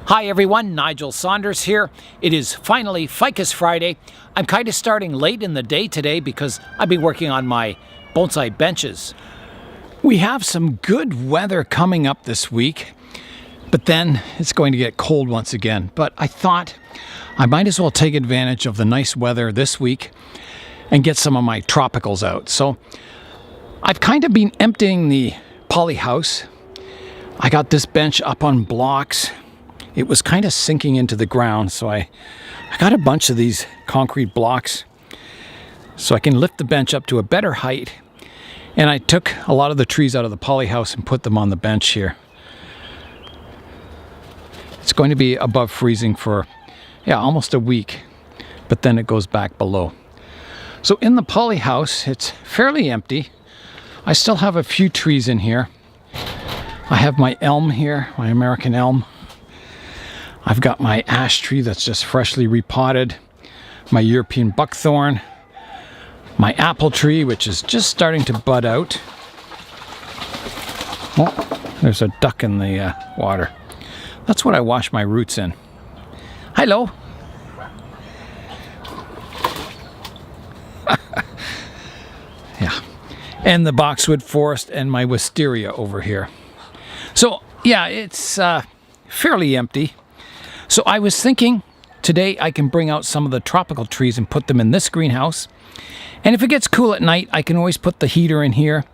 Hi everyone, Nigel Saunders here. It is finally Ficus Friday. I'm kind of starting late in the day today because I've been working on my bonsai benches. We have some good weather coming up this week, but then it's going to get cold once again. But I thought I might as well take advantage of the nice weather this week and get some of my tropicals out. So I've kind of been emptying the poly house. I got this bench up on blocks. It was kind of sinking into the ground, so I got a bunch of these concrete blocks so I can lift the bench up to a better height. And I took a lot of the trees out of the poly house and put them on the bench here. It's going to be above freezing for, almost a week, but then it goes back below. So in the poly house, it's fairly empty. I still have a few trees in here. I have my elm here, my American elm. I've got my ash tree that's just freshly repotted, my European buckthorn, my apple tree, which is just starting to bud out. Oh, there's a duck in the water. That's what I wash my roots in. Hello. Yeah. And the boxwood forest and my wisteria over here. So, yeah, it's fairly empty. So I was thinking today I can bring out some of the tropical trees and put them in this greenhouse. And if it gets cool at night, I can always put the heater in here.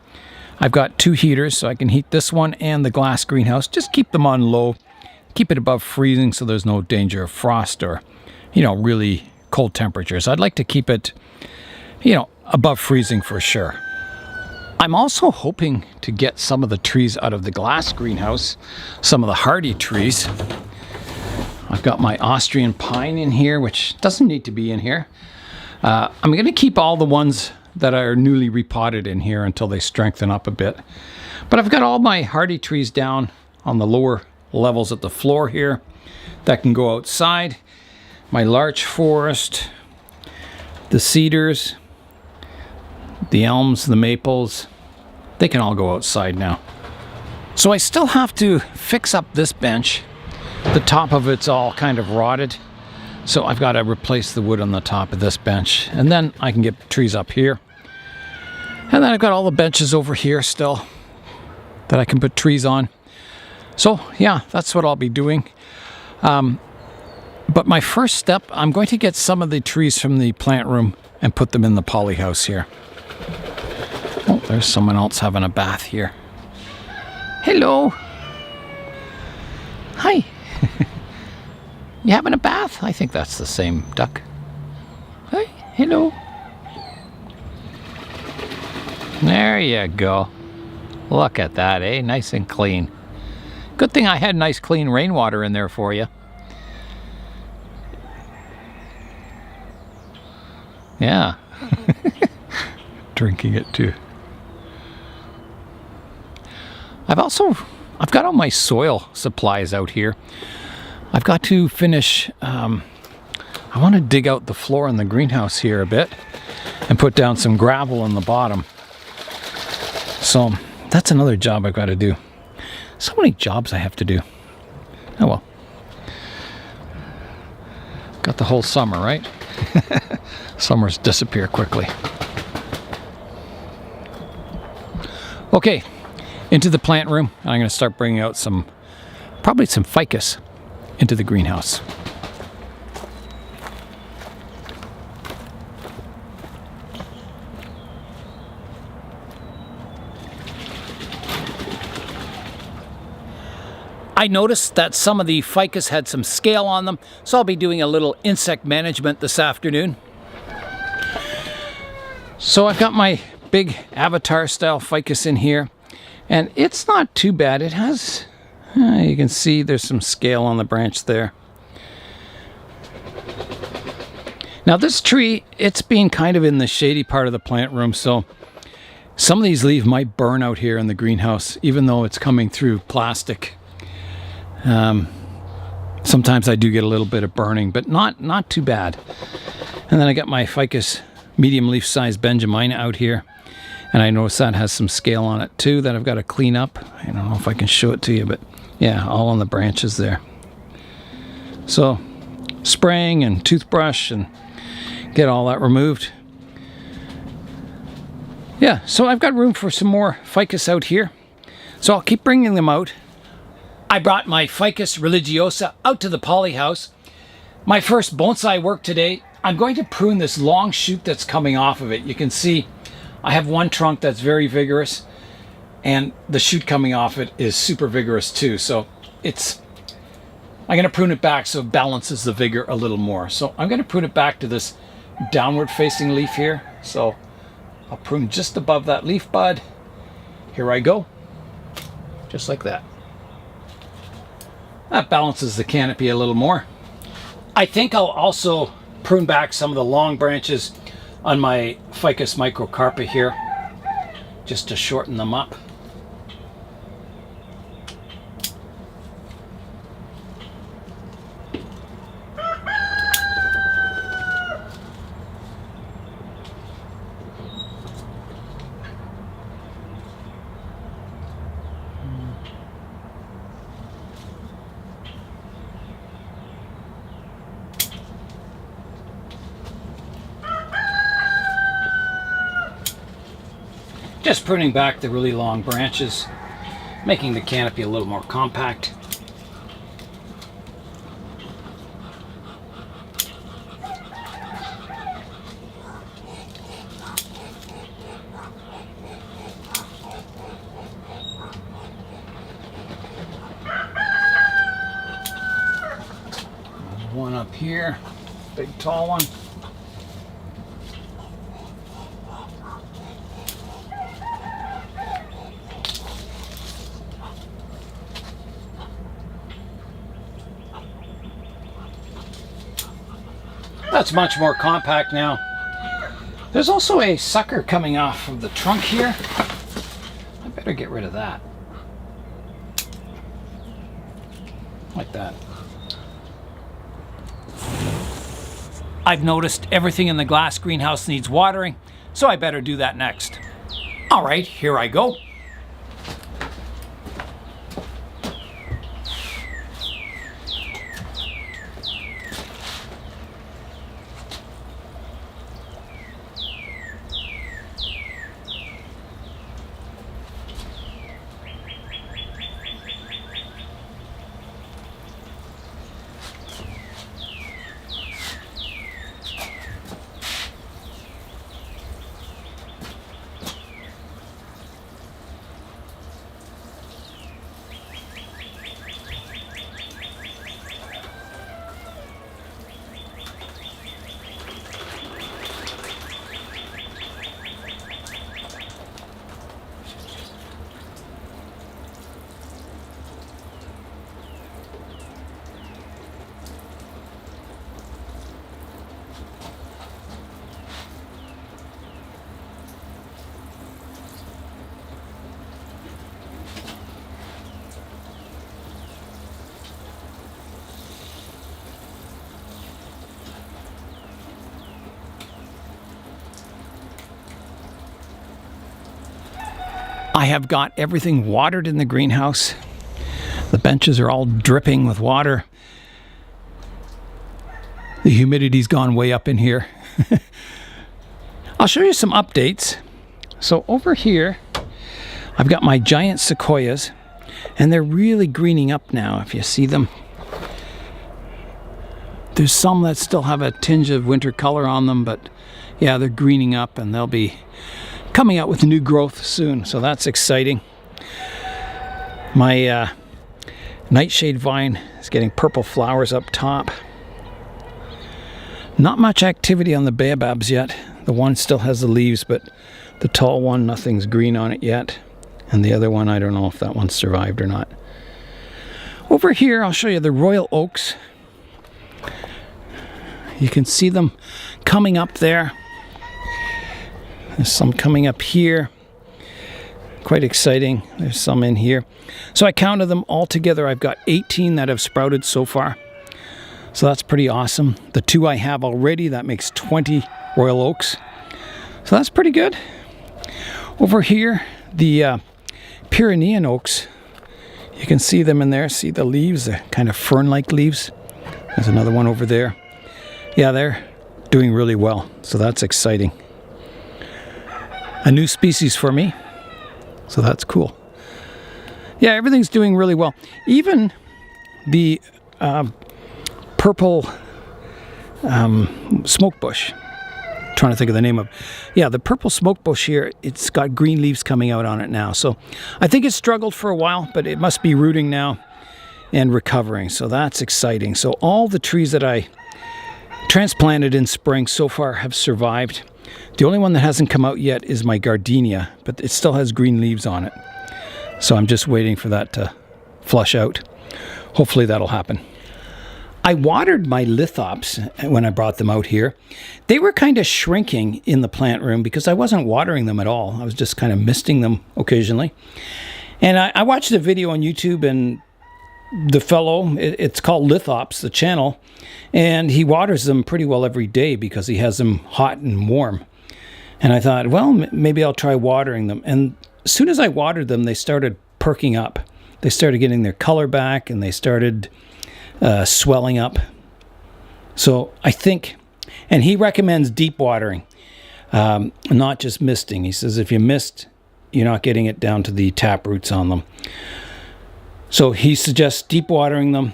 I've got 2 heaters, so I can heat this one and the glass greenhouse. Just keep them on low, keep it above freezing so there's no danger of frost or, really cold temperatures. I'd like to keep it, above freezing for sure. I'm also hoping to get some of the trees out of the glass greenhouse, some of the hardy trees. I've got my Austrian pine in here, which doesn't need to be in here. I'm going to keep all the ones that are newly repotted in here until they strengthen up a bit. But I've got all my hardy trees down on the lower levels of the floor here that can go outside. My larch forest, the cedars, the elms, the maples, they can all go outside now. So I still have to fix up this bench. The top of it's all kind of rotted, so I've got to replace the wood on the top of this bench, and then I can get trees up here. And then I've got all the benches over here still that I can put trees on. So yeah, that's what I'll be doing. But my first step, I'm going to get some of the trees from the plant room and put them in the poly house here. Oh, there's someone else having a bath here. Hello. Hi. You having a bath? I think that's the same duck. Hi, hello. There you go. Look at that, eh? Nice and clean. Good thing I had nice clean rainwater in there for you. Yeah. Drinking it too. I've got all my soil supplies out here. I've got to finish, I want to dig out the floor in the greenhouse here a bit and put down some gravel on the bottom. So that's another job I've got to do. So many jobs I have to do. Oh well. Got the whole summer, right? Summers disappear quickly. Okay, into the plant room. I'm going to start bringing out probably some ficus into the greenhouse. I noticed that some of the ficus had some scale on them, so I'll be doing a little insect management this afternoon. So I've got my big avatar style ficus in here, and it's not too bad. It has, you can see there's some scale on the branch there. Now this tree, it's been kind of in the shady part of the plant room, so some of these leaves might burn out here in the greenhouse, even though it's coming through plastic. Sometimes I do get a little bit of burning, but not too bad. And then I got my ficus medium leaf size Benjamina out here. And I notice that has some scale on it too that I've got to clean up. I don't know if I can show it to you, but yeah, all on the branches there. So spraying and toothbrush and get all that removed. Yeah, so I've got room for some more ficus out here. So I'll keep bringing them out. I brought my Ficus religiosa out to the poly house. My first bonsai work today. I'm going to prune this long shoot that's coming off of it. You can see I have one trunk that's very vigorous, and the shoot coming off it is super vigorous too. So I'm going to prune it back so it balances the vigor a little more. So I'm going to prune it back to this downward facing leaf here. So I'll prune just above that leaf bud. Here I go. Just like that. That balances the canopy a little more. I think I'll also prune back some of the long branches on my Ficus microcarpa here, just to shorten them up. Just pruning back the really long branches, making the canopy a little more compact. One up here, big tall one. That's much more compact now. There's also a sucker coming off of the trunk here. I better get rid of that. Like that. I've noticed everything in the glass greenhouse needs watering, so I better do that next. All right, here I go. I have got everything watered in the greenhouse. The benches are all dripping with water. The humidity's gone way up in here. I'll show you some updates. So over here, I've got my giant sequoias, and they're really greening up now, if you see them. There's some that still have a tinge of winter color on them, but yeah, they're greening up and they'll be coming out with new growth soon, so that's exciting. My nightshade vine is getting purple flowers up top. Not much activity on the baobabs yet. The one still has the leaves, but the tall one, nothing's green on it yet. And the other one, I don't know if that one survived or not. Over here, I'll show you the royal oaks. You can see them coming up there. There's some coming up here. Quite exciting. There's some in here. So I counted them all together. I've got 18 that have sprouted so far. So that's pretty awesome. The 2 I have already, that makes 20 royal oaks. So that's pretty good. Over here, the Pyrenean oaks. You can see them in there. See the leaves, the kind of fern-like leaves. There's another one over there. Yeah, they're doing really well, so that's exciting. A new species for me, so that's cool. Yeah, everything's doing really well. Even the purple smoke bush. Trying to think of the name of. Yeah, the purple smoke bush here, it's got green leaves coming out on it now. So I think it struggled for a while, but it must be rooting now and recovering. So that's exciting. So all the trees that I transplanted in spring so far have survived. The only one that hasn't come out yet is my gardenia, but it still has green leaves on it. So I'm just waiting for that to flush out. Hopefully that'll happen. I watered my lithops when I brought them out here. They were kind of shrinking in the plant room because I wasn't watering them at all. I was just kind of misting them occasionally. And I watched a video on YouTube, and the fellow, it's called Lithops, the channel, and he waters them pretty well every day because he has them hot and warm. And I thought, well, maybe I'll try watering them. And as soon as I watered them, they started perking up. They started getting their color back, and they started swelling up. So I think, and he recommends deep watering, not just misting. He says if you mist, you're not getting it down to the tap roots on them. So he suggests deep watering them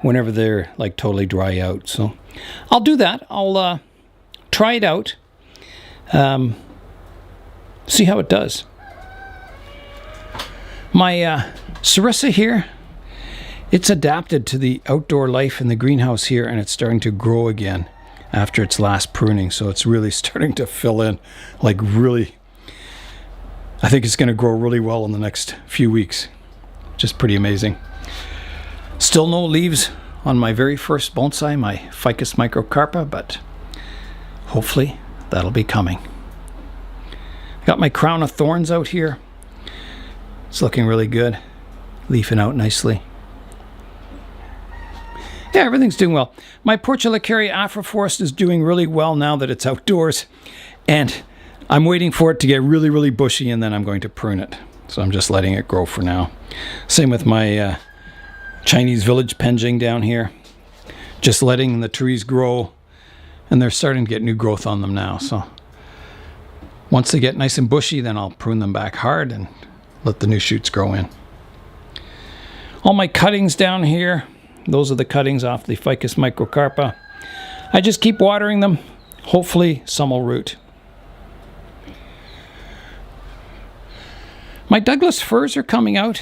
whenever they're like totally dry out. So I'll do that. I'll try it out, see how it does. My Sarissa here, it's adapted to the outdoor life in the greenhouse here, and it's starting to grow again after its last pruning. So it's really starting to fill in, like really. I think it's going to grow really well in the next few weeks. Just pretty amazing. Still no leaves on my very first bonsai, my Ficus microcarpa, but hopefully that'll be coming. Got my crown of thorns out here. It's looking really good, leafing out nicely. Yeah, everything's doing well. My Portulacaria afroforest is doing really well now that it's outdoors, and I'm waiting for it to get really, really bushy, and then I'm going to prune it. So I'm just letting it grow for now. Same with my Chinese village penjing down here. Just letting the trees grow, and they're starting to get new growth on them now. So once they get nice and bushy, then I'll prune them back hard and let the new shoots grow in. All my cuttings down here, those are the cuttings off the Ficus microcarpa. I just keep watering them. Hopefully some will root. My Douglas firs are coming out.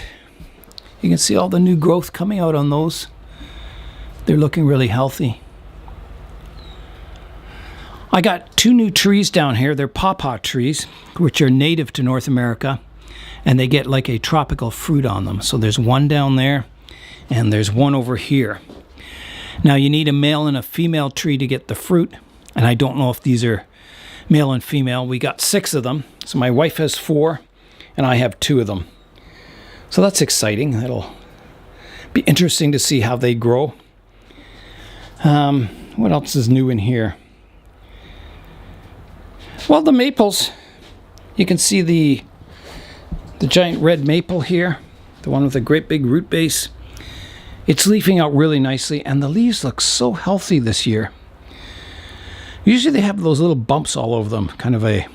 You can see all the new growth coming out on those. They're looking really healthy. I got two new trees down here. They're pawpaw trees, which are native to North America, and they get like a tropical fruit on them. So there's one down there, and there's one over here. Now you need a male and a female tree to get the fruit, and I don't know if these are male and female. We got 6 of them. So my wife has 4, and I have 2 of them. So that's exciting. That'll be interesting to see how they grow. What else is new in here? Well, the maples. You can see the giant red maple here, the one with the great big root base. It's leafing out really nicely, and the leaves look so healthy this year. Usually they have those little bumps all over them, kind of a,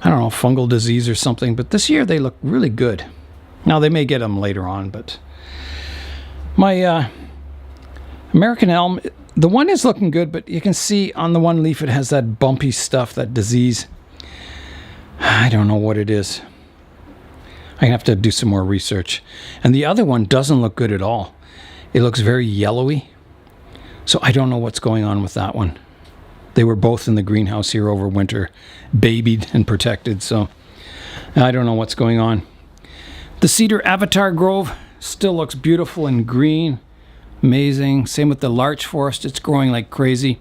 I don't know, fungal disease or something, but this year they look really good. Now they may get them later on, but my American elm, the one is looking good, but you can see on the one leaf it has that bumpy stuff, that disease. I don't know what it is. I have to do some more research. And the other one doesn't look good at all. It looks very yellowy. So I don't know what's going on with that one. They were both in the greenhouse here over winter, babied and protected. So I don't know what's going on. The cedar avatar grove still looks beautiful and green. Amazing. Same with the larch forest. It's growing like crazy.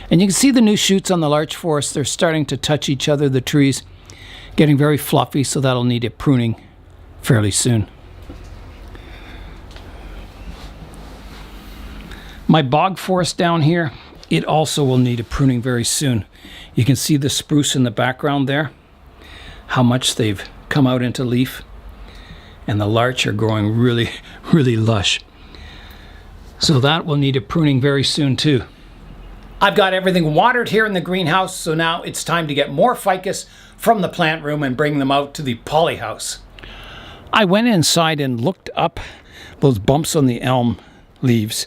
And you can see the new shoots on the larch forest. They're starting to touch each other, the trees. Getting very fluffy, so that'll need a pruning fairly soon. My bog forest down here, it also will need a pruning very soon. You can see the spruce in the background there, how much they've come out into leaf. And the larch are growing really, really lush. So that will need a pruning very soon too. I've got everything watered here in the greenhouse, so now it's time to get more ficus from the plant room and bring them out to the polyhouse. I went inside and looked up those bumps on the elm leaves.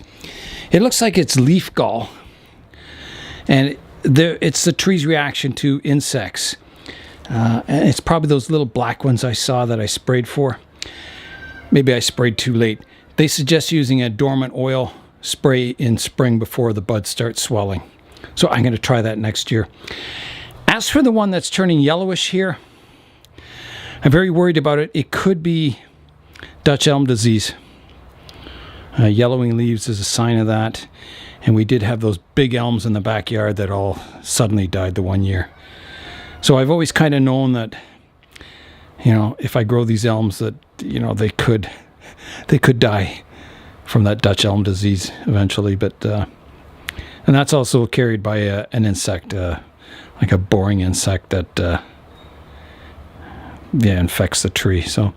It looks like it's leaf gall, and it's the tree's reaction to insects. And it's probably those little black ones I saw that I sprayed for. Maybe I sprayed too late. They suggest using a dormant oil spray in spring before the buds start swelling. So I'm going to try that next year. As for the one that's turning yellowish here, I'm very worried about it. It could be Dutch elm disease. Yellowing leaves is a sign of that. And we did have those big elms in the backyard that all suddenly died the one year. So I've always kind of known that, you know, if I grow these elms that, you know, they could die from that Dutch elm disease eventually. But and that's also carried by an insect, like a boring insect that infects the tree. So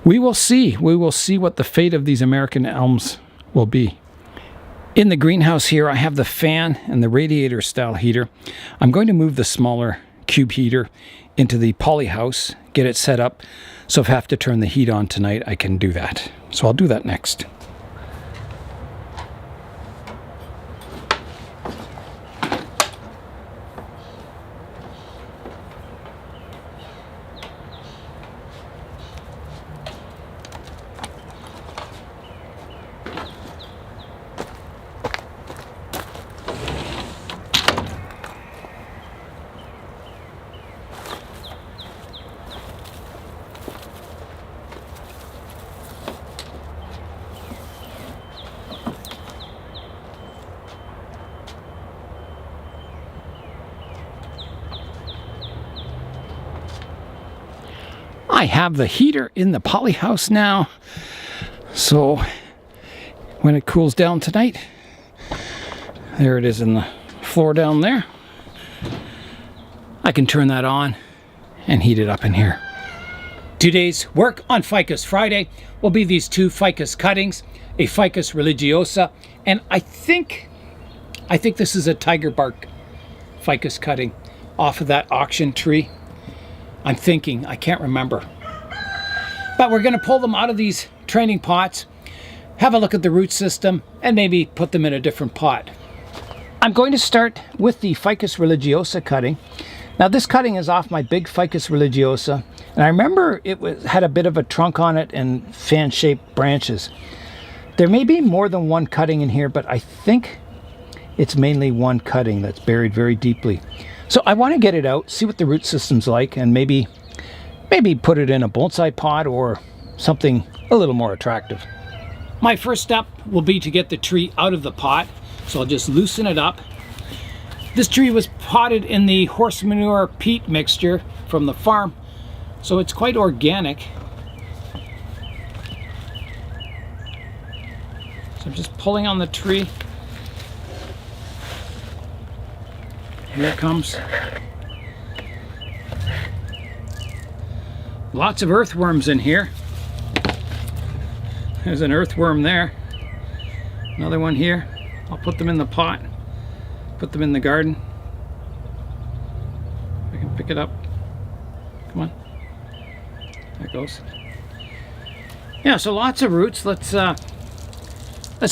we will see. We will see what the fate of these American elms will be. In the greenhouse here, I have the fan and the radiator style heater. I'm going to move the smaller cube heater into the polyhouse, get it set up, so if I have to turn the heat on tonight, I can do that. So I'll do that next. I have the heater in the polyhouse now, so when it cools down tonight, there it is in the floor down there, I can turn that on and heat it up in here. Today's work on Ficus Friday will be these two ficus cuttings, a Ficus religiosa, and I think this is a tiger bark ficus cutting off of that auction tree. I'm thinking, I can't remember. But we're going to pull them out of these training pots, have a look at the root system, and maybe put them in a different pot. I'm going to start with the Ficus religiosa cutting. Now this cutting is off my big Ficus religiosa, and I remember it had a bit of a trunk on it and fan-shaped branches. There may be more than one cutting in here, but I think it's mainly one cutting that's buried very deeply. So I want to get it out, see what the root system's like, and maybe put it in a bonsai pot or something a little more attractive. My first step will be to get the tree out of the pot, so I'll just loosen it up. This tree was potted in the horse manure peat mixture from the farm, so it's quite organic. So I'm just pulling on the tree. Here it comes. Lots of earthworms in here. There's an earthworm there. Another one here. I'll put them in the pot. Put them in the garden. I can pick it up. Come on. There it goes. Yeah, so lots of roots. Let's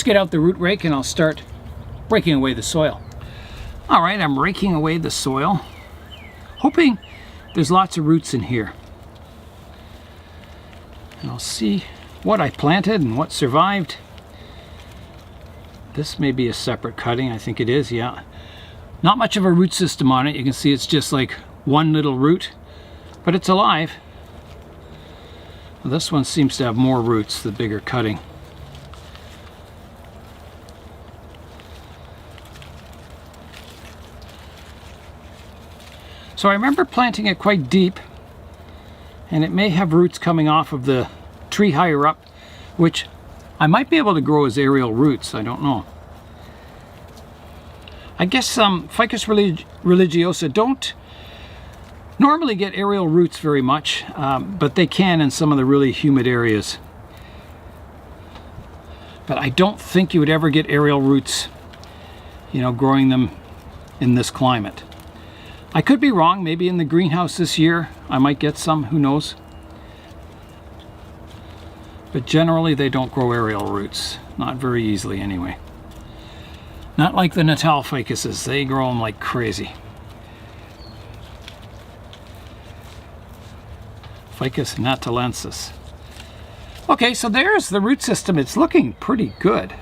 get out the root rake and I'll start raking away the soil. All right, I'm raking away the soil, hoping there's lots of roots in here. And I'll see what I planted and what survived. This may be a separate cutting. I think it is, yeah. Not much of a root system on it. You can see it's just like one little root, but it's alive. Well, this one seems to have more roots, the bigger cutting. So I remember planting it quite deep, and it may have roots coming off of the tree higher up, which I might be able to grow as aerial roots. I don't know. I guess Ficus religiosa don't normally get aerial roots very much, but they can in some of the really humid areas. But I don't think you would ever get aerial roots, you know, growing them in this climate. I could be wrong. Maybe in the greenhouse this year I might get some, who knows. But generally they don't grow aerial roots. Not very easily anyway. Not like the Natal ficuses. They grow them like crazy. Ficus natalensis. Okay, so there's the root system. It's looking pretty good.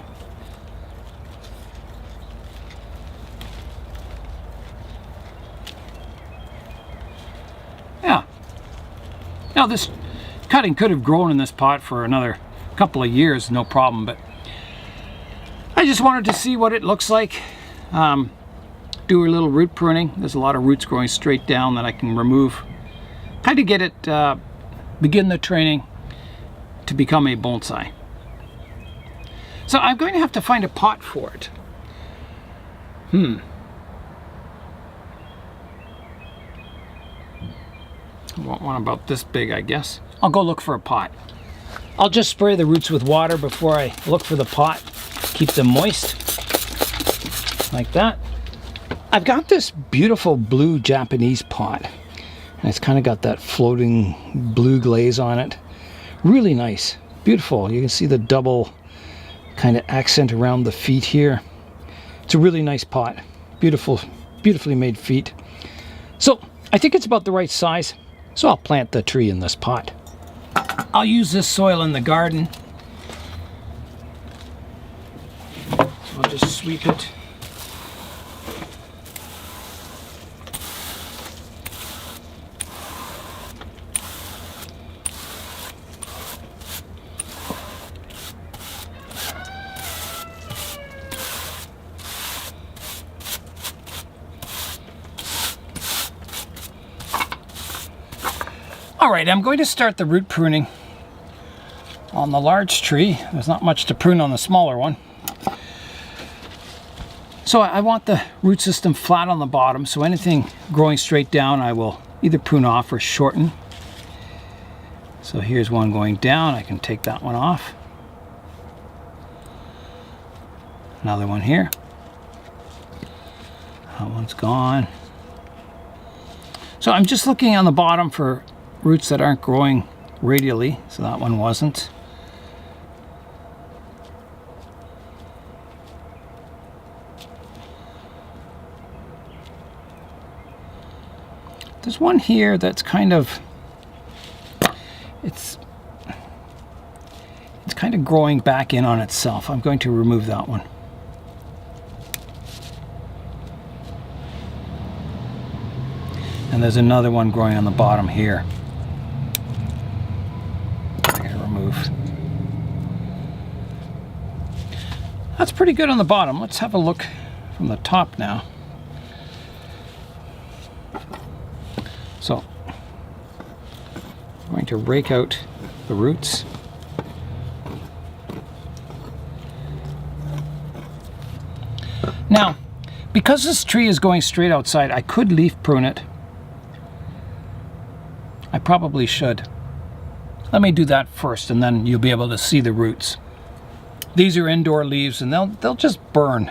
Yeah. Now this cutting could have grown in this pot for another couple of years, no problem, but I just wanted to see what it looks like. Do a little root pruning. There's a lot of roots growing straight down that I can remove. Kind of get it, begin the training to become a bonsai. So I'm going to have to find a pot for it. I want one about this big, I guess. I'll go look for a pot. I'll just spray the roots with water before I look for the pot. Keep them moist, like that. I've got this beautiful blue Japanese pot. And it's kind of got that floating blue glaze on it. Really nice, beautiful. You can see the double kind of accent around the feet here. It's a really nice pot. Beautiful, beautifully made feet. So I think it's about the right size. So I'll plant the tree in this pot. I'll use this soil in the garden. So I'll just sweep it. All right, I'm going to start the root pruning on the large tree. There's not much to prune on the smaller one. So I want the root system flat on the bottom, so anything growing straight down I will either prune off or shorten. So here's one going down. I can take that one off. Another one here. That one's gone. So I'm just looking on the bottom for roots that aren't growing radially, so that one wasn't. There's one here that's kind of, it's kind of growing back in on itself. I'm going to remove that one. And there's another one growing on the bottom here. That's pretty good on the bottom. Let's have a look from the top now. So I'm going to rake out the roots. Now, because this tree is going straight outside, I could leaf prune it. I probably should. Let me do that first, and then you'll be able to see the roots. These are indoor leaves, and they'll just burn.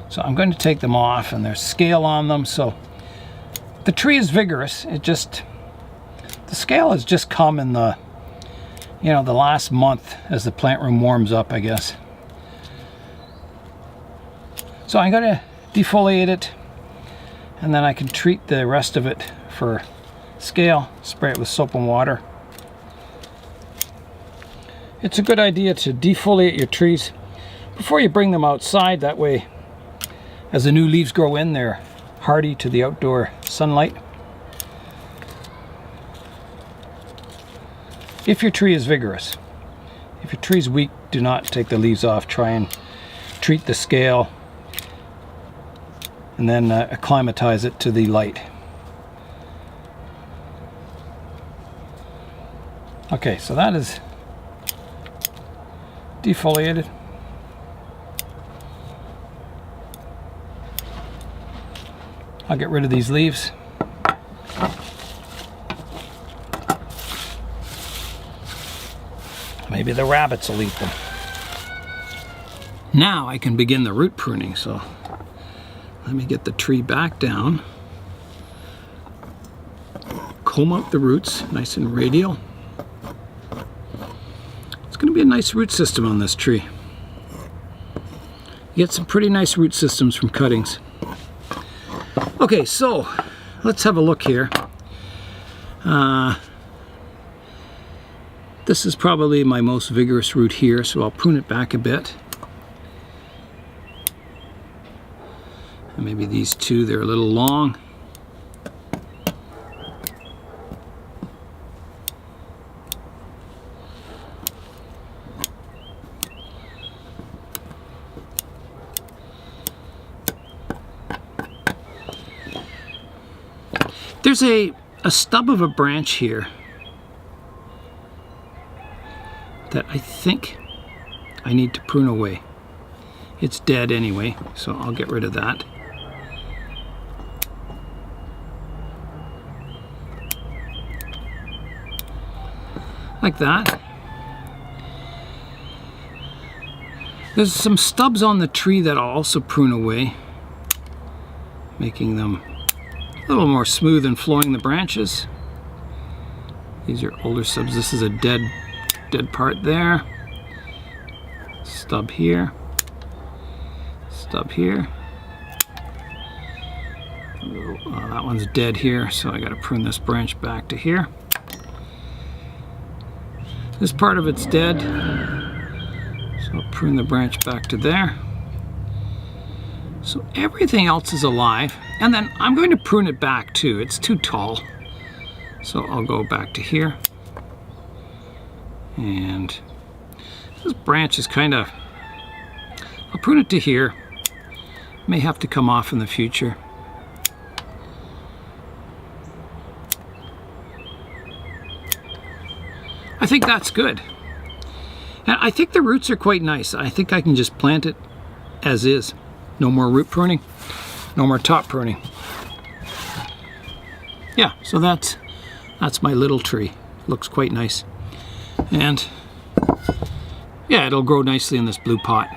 So I'm going to take them off, and there's scale on them, so the tree is vigorous. It just, the scale has just come in the, you know, the last month as the plant room warms up, I guess. So I'm going to defoliate it, and then I can treat the rest of it for scale, spray it with soap and water. It's a good idea to defoliate your trees before you bring them outside. That way, as the new leaves grow in, they're hardy to the outdoor sunlight. If your tree is vigorous. If your tree is weak, do not take the leaves off. Try and treat the scale and then acclimatize it to the light. Okay, so that is defoliated. I'll get rid of these leaves. Maybe the rabbits will eat them. Now I can begin the root pruning. So let me get the tree back down. Comb out the roots, nice and radial. It's going to be a nice root system on this tree. You get some pretty nice root systems from cuttings. Okay, so let's have a look here. This is probably my most vigorous root here, so I'll prune it back a bit. And maybe these two, they're a little long. There's a stub of a branch here that I think I need to prune away. It's dead anyway, so I'll get rid of that. Like that. There's some stubs on the tree that I'll also prune away, making them a little more smooth and flowing the branches. These are older stubs. This is a dead part there. Stub here. Stub here. That one's dead here, so I got to prune this branch back to here. This part of it's dead, so I'll prune the branch back to there. So everything else is alive, and then I'm going to prune it back too. It's too tall, so I'll go back to here. And this branch is kind of, I'll prune it to here. May have to come off in the future. I think that's good. And I think the roots are quite nice. I think I can just plant it as is. No more root pruning, no more top pruning. Yeah, so that's my little tree. Looks quite nice. And yeah, it'll grow nicely in this blue pot.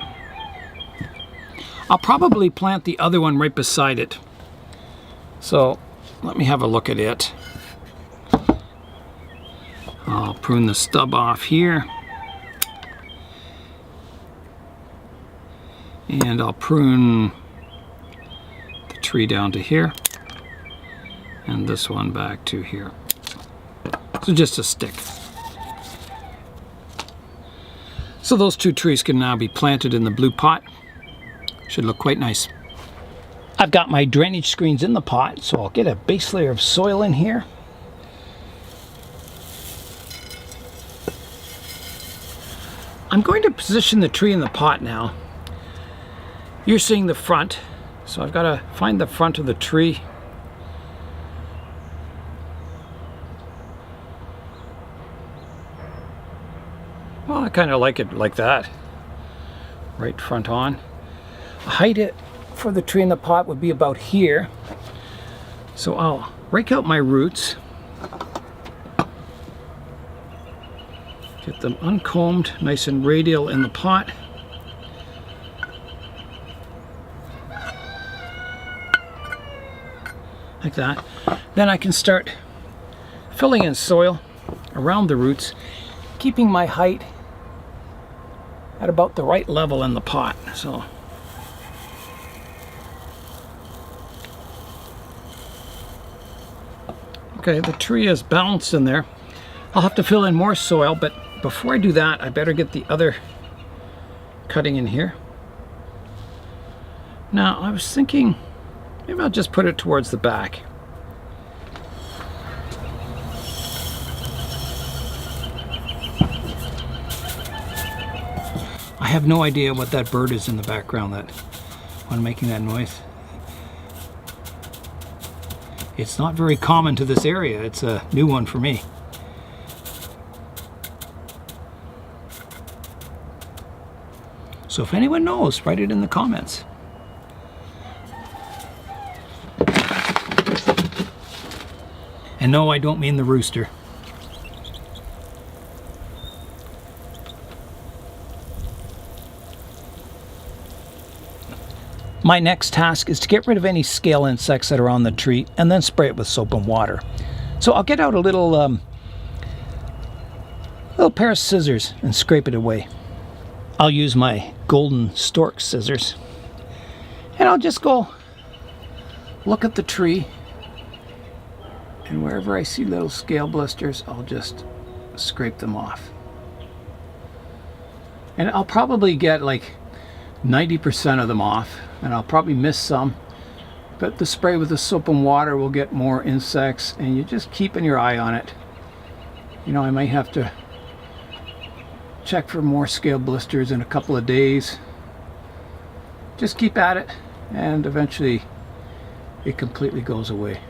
I'll probably plant the other one right beside it. So let me have a look at it. I'll prune the stub off here. And I'll prune the tree down to here. And this one back to here. So just a stick. So those two trees can now be planted in the blue pot. Should look quite nice. I've got my drainage screens in the pot, so I'll get a base layer of soil in here. I'm going to position the tree in the pot now. You're seeing the front, so I've got to find the front of the tree. Well, I kind of like it like that. Right front on. The height for the tree in the pot would be about here. So I'll rake out my roots. Get them uncombed, nice and radial in the pot. Like that. Then I can start filling in soil around the roots, keeping my height at about the right level in the pot. So okay, the tree is balanced in there. I'll have to fill in more soil, but before I do that, I better get the other cutting in here. Now, I was thinking maybe I'll just put it towards the back. I have no idea what that bird is in the background, that one making that noise. It's not very common to this area. It's a new one for me. So if anyone knows, write it in the comments. And no, I don't mean the rooster. My next task is to get rid of any scale insects that are on the tree and then spray it with soap and water. So I'll get out a little pair of scissors and scrape it away. I'll use my golden stork scissors and I'll just go look at the tree, and wherever I see little scale blisters, I'll just scrape them off. And I'll probably get like 90% of them off, and I'll probably miss some, but the spray with the soap and water will get more insects, and you're just keeping your eye on it. You know, I might have to check for more scale blisters in a couple of days. Just keep at it, and eventually it completely goes away.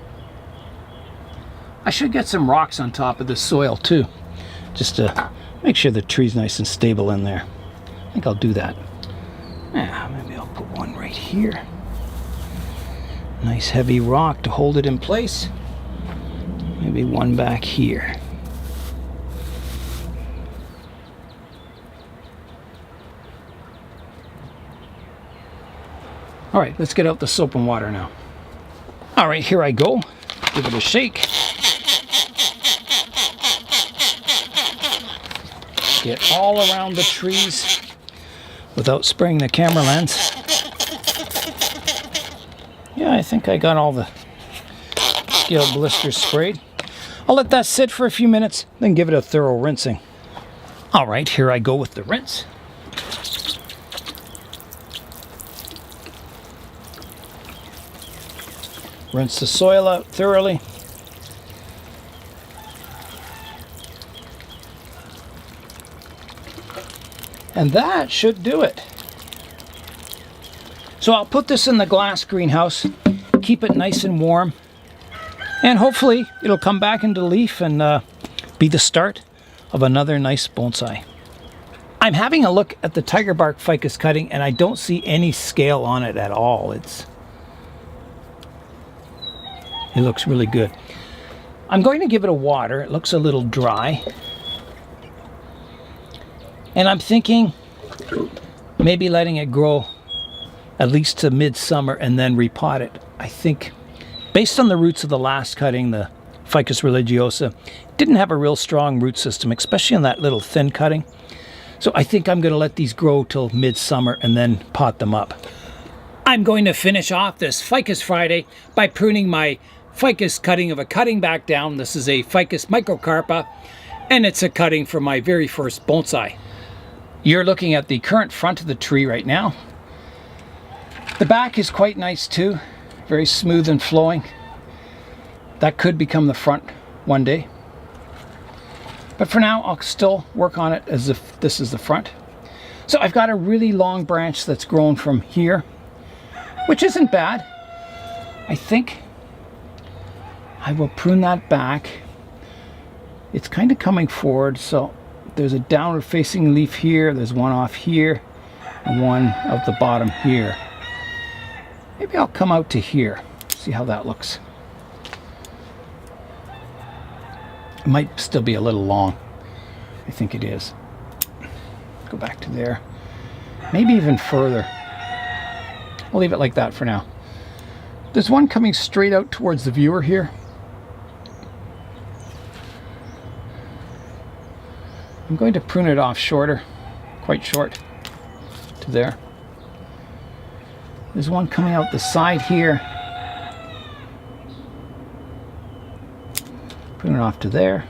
I should get some rocks on top of the soil too, just to make sure the tree's nice and stable in there. I think I'll do that. Yeah, maybe I'll put one right here. Nice heavy rock to hold it in place. Maybe one back here. All right, let's get out the soap and water now. All right, here I go. Give it a shake. Get all around the trees without spraying the camera lens. Yeah, I think I got all the scale blisters sprayed. I'll let that sit for a few minutes, then give it a thorough rinsing. All right, here I go with the rinse. Rinse the soil out thoroughly. And that should do it. So I'll put this in the glass greenhouse, keep it nice and warm, and hopefully it'll come back into leaf and be the start of another nice bonsai. I'm having a look at the tiger bark ficus cutting, and I don't see any scale on it at all. It looks really good. I'm going to give it a water. It looks a little dry. And I'm thinking maybe letting it grow at least to midsummer and then repot it. I think based on the roots of the last cutting, the Ficus religiosa didn't have a real strong root system, especially on that little thin cutting. So I think I'm going to let these grow till midsummer and then pot them up. I'm going to finish off this Ficus Friday by pruning my ficus cutting of a cutting back down. This is a Ficus microcarpa, and it's a cutting for my very first bonsai. You're looking at the current front of the tree right now. The back is quite nice too, very smooth and flowing. That could become the front one day. But for now, I'll still work on it as if this is the front. So I've got a really long branch that's grown from here, which isn't bad. I think I will prune that back. It's kind of coming forward, so there's a downward facing leaf here, there's one off here, and one of the bottom here. Maybe I'll come out to here, see how that looks. It might still be a little long. I think it is. Go back to there. Maybe even further. I'll leave it like that for now. There's one coming straight out towards the viewer here. I'm going to prune it off shorter, quite short, to there. There's one coming out the side here. Prune it off to there.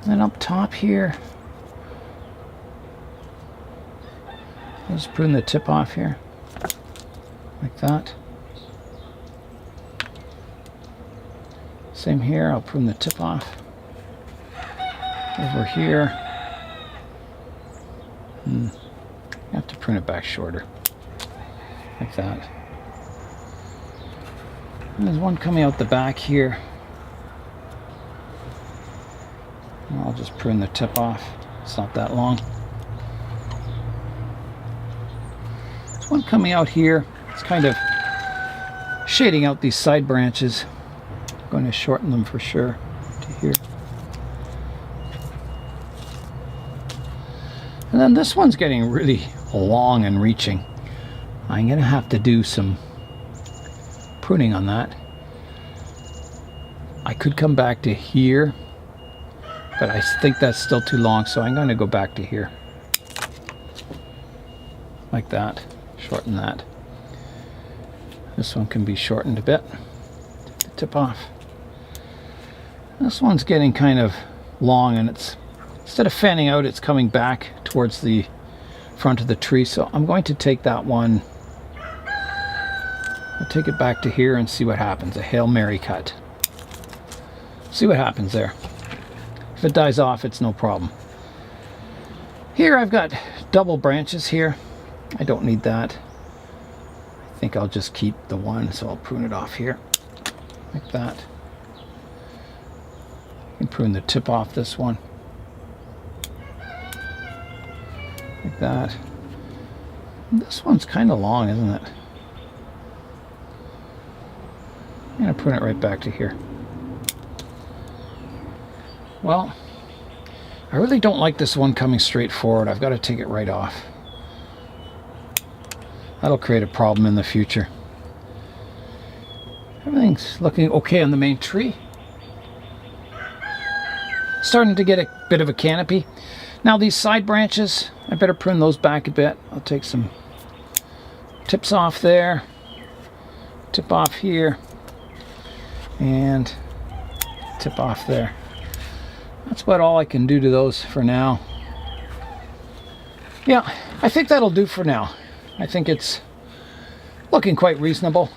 And then up top here, I'll just prune the tip off here, like that. Same here, I'll prune the tip off. Over here, you have to prune it back shorter, like that. And there's one coming out the back here. And I'll just prune the tip off. It's not that long. There's one coming out here. It's kind of shading out these side branches. I'm going to shorten them for sure to here. And then this one's getting really long and reaching. I'm going to have to do some pruning on that. I could come back to here, but I think that's still too long, so I'm going to go back to here. Like that. Shorten that. This one can be shortened a bit. Take the tip off. This one's getting kind of long, and it's, instead of fanning out, it's coming back towards the front of the tree, so I'm going to take that one. I'll take it back to here and see what happens. A Hail Mary cut. See what happens there. If it dies off, it's no problem. Here I've got double branches here. I don't need that. I think I'll just keep the one, so I'll prune it off here. Like that. I can prune the tip off this one. Like that. This one's kind of long, isn't it? I'm going to prune it right back to here. Well, I really don't like this one coming straight forward. I've got to take it right off. That'll create a problem in the future. Everything's looking okay on the main tree. Starting to get a bit of a canopy. Now these side branches, I better prune those back a bit. I'll take some tips off there, tip off here, and tip off there. That's about all I can do to those for now. Yeah, I think that'll do for now. I think it's looking quite reasonable.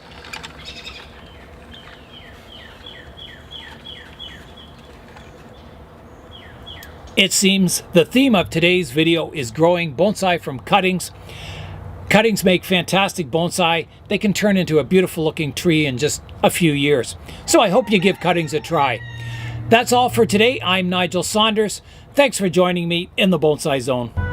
It seems the theme of today's video is growing bonsai from cuttings. Cuttings make fantastic bonsai. They can turn into a beautiful looking tree in just a few years. So I hope you give cuttings a try. That's all for today. I'm Nigel Saunders. Thanks for joining me in the Bonsai Zone.